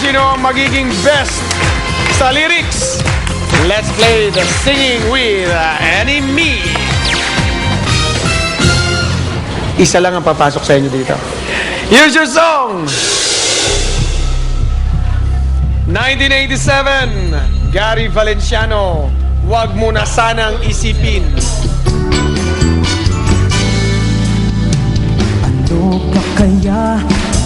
sino ang magiging best sa lyrics. Let's play the Singing with Annie Me. Isa lang ang papasok sa inyo dito. Here's your song. 1987, Gary Valenciano, Wag Mo Na Sanang Isipin. Ano pa kaya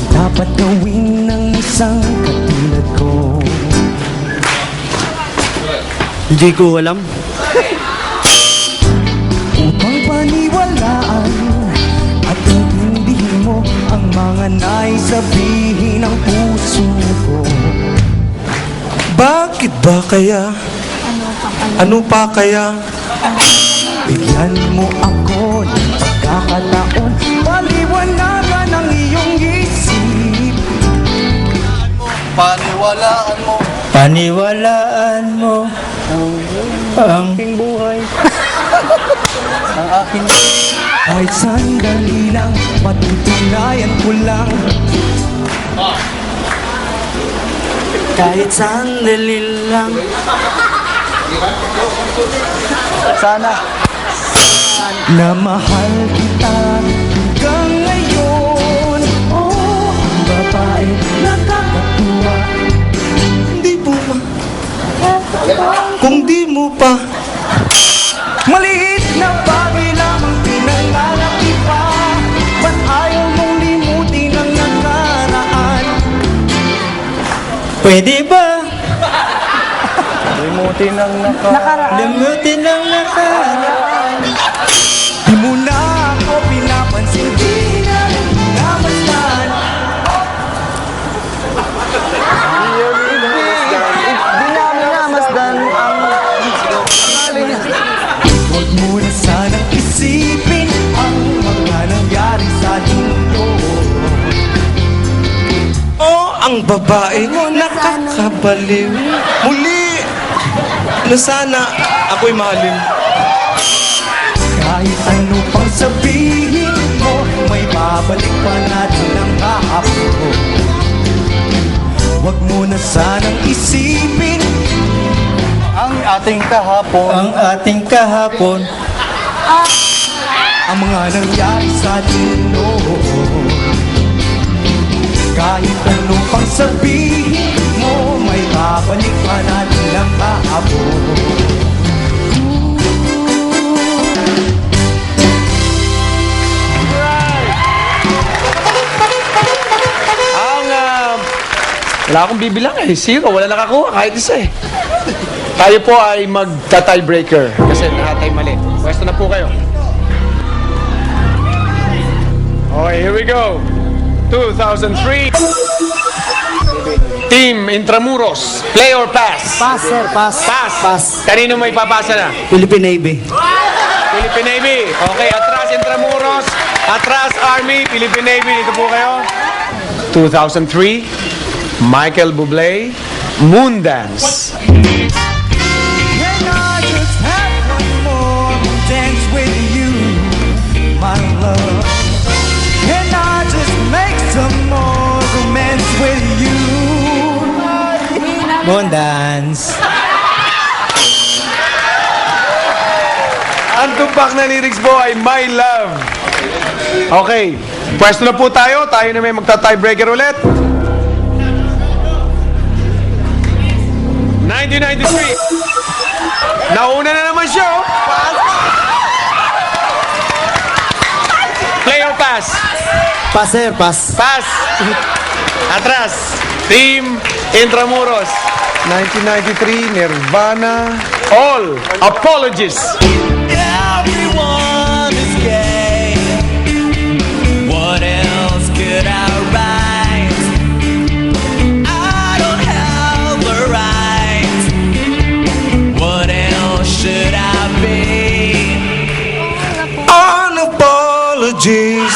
dapat gawin ng isang katulad ko? Hindi ko alam. Upang paniwalaan at intindihin mo ang mga naisabihin ng puso ko. Bakit ba kaya? Ano pa kaya? Bigyan mo ako ng pagkakataon, paliwanagan ang iyong isip. Paniwalaan mo. Paniwalaan mo ang Buhay ang aking kahit sandali lang, patutunayan ko lang. kahit sandali lang. Sana na mahal kita hanggang ngayon. Oh, ang babae nakakatuwa. Hindi po ba? Kung di mo pa. Maliit na bagay lamang pinangalaki pa. Ba't ayaw mong limutin ang nakaraan? Pwede ba? Limutin ang nakaraan. Limutin ang nakaraan. Di mo na ako pinapansin, di na namasdan. Di namin namasdan ang huwag mo na sanang isipin ang mga nangyari sa mundo. Oh, ang babae nakakabaliw. Muli na sana ako'y mahalin. Kahit ano pang sabihin mo, may babalik pa natin ang kahapon. Huwag mo na sanang isipin ang ating kahapon. Ang ating kahapon. Ang mga nangyari sa mundo. Kahit ano pang sabihin mo, may babalik pa natin ang kahapon. Wala akong bibilang eh. Zero. Wala nakakuha. Kahit isa eh. Tayo po ay magta-tiebreaker. Kasi lahat ay mali. Pwesto na po kayo. Okay, here we go. 2003. Team Intramuros. Play or pass? Pass, sir. Pass. Pass. Pass. Kanino may papasa na? Philippine Navy. Philippine Navy. Okay, atras Intramuros. Atras Army. Philippine Navy. Dito po kayo. 2003. Michael Bublé, Moondance. And I just have one more dance with you, my love. And I just make some more romance with you. Moondance. Ang tumpak na lyrics po ay My Love. Okay, pwesto na po tayo. Tayo na may magta-tiebreaker ulit. 1993. Nauna na naman siya. Oh. Play or pass? Pass, sir. Pass. Pass. Atras. Team Intramuros. 1993, Nirvana. All Apologies. Everyone is gay. What else could I write? I don't have the right. What else should I be? An apologies.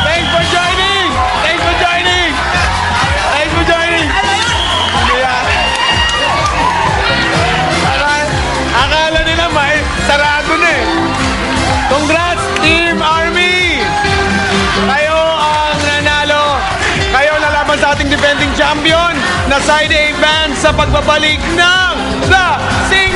Thanks for joining! Thanks for joining! Thanks for joining! Yeah. Akala nila may sarado na eh. Congrats, team! defending champion na Side A band sa pagbabalik ng The Sing